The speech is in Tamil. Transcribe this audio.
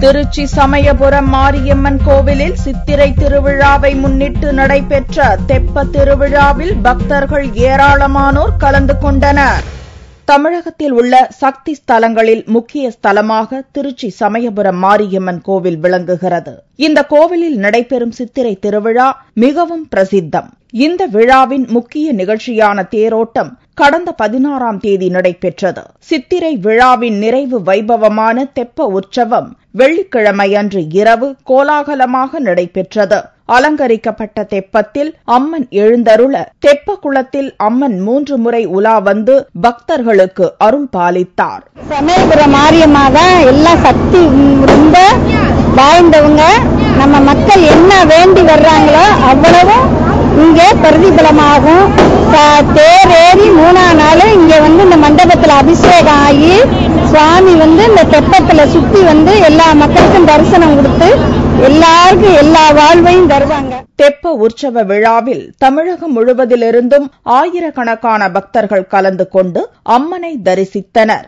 திருச்சி சமயபுரம் மாரியம்மன் கோவிலில் சித்திரை திருவிழாவை முன்னிட்டு நடைபெற்ற தெப்ப திருவிழாவில் பக்தர்கள் ஏராளமானோர் கலந்து கொண்டனர். தமிழகத்தில் உள்ள சக்தி ஸ்தலங்களில் முக்கிய ஸ்தலமாக திருச்சி சமயபுரம் மாரியம்மன் கோவில் விளங்குகிறது. இந்த கோவிலில் நடைபெறும் சித்திரை திருவிழா மிகவும் பிரசித்தம். இந்த விழாவின் முக்கிய நிகழ்ச்சியான தேரோட்டம் கடந்த 16ஆம் தேதி நடைபெற்றது. சித்திரை விழாவின் நிறைவு வைபவமான தெப்ப உற்சவம் வெள்ளிக்கிழமையன்று இரவு கோலாகலமாக நடைபெற்றது. அலங்கரிக்கப்பட்ட தெப்பத்தில் அம்மன் எழுந்தருள தெப்ப குளத்தில் அம்மன் 3 முறை உலா வந்து பக்தர்களுக்கு அருள் பாலித்தார். சமயபுரம் மாரியம்மாக எல்லா சக்தி ரொம்ப வாழ்ந்தவங்க. நம்ம மக்கள் என்ன வேண்டி வர்றாங்களோ அவ்வளவும் இங்கே பிரதிபலமாகும். தேர் ஏறி 3ஆம் நாள் இங்க இந்த மண்டபத்தில் அபிஷேகம் ஆகி சுவாமி இந்த தெப்பத்துல சுத்தி எல்லா மக்களுக்கும் தரிசனம் கொடுத்து எல்லாருக்கும் எல்லா வாழ்வையும் தருவாங்க. தெப்ப உற்சவ விழாவில் தமிழகம் முழுவதிலிருந்தும் ஆயிரக்கணக்கான பக்தர்கள் கலந்து கொண்டு அம்மனை தரிசித்தனர்.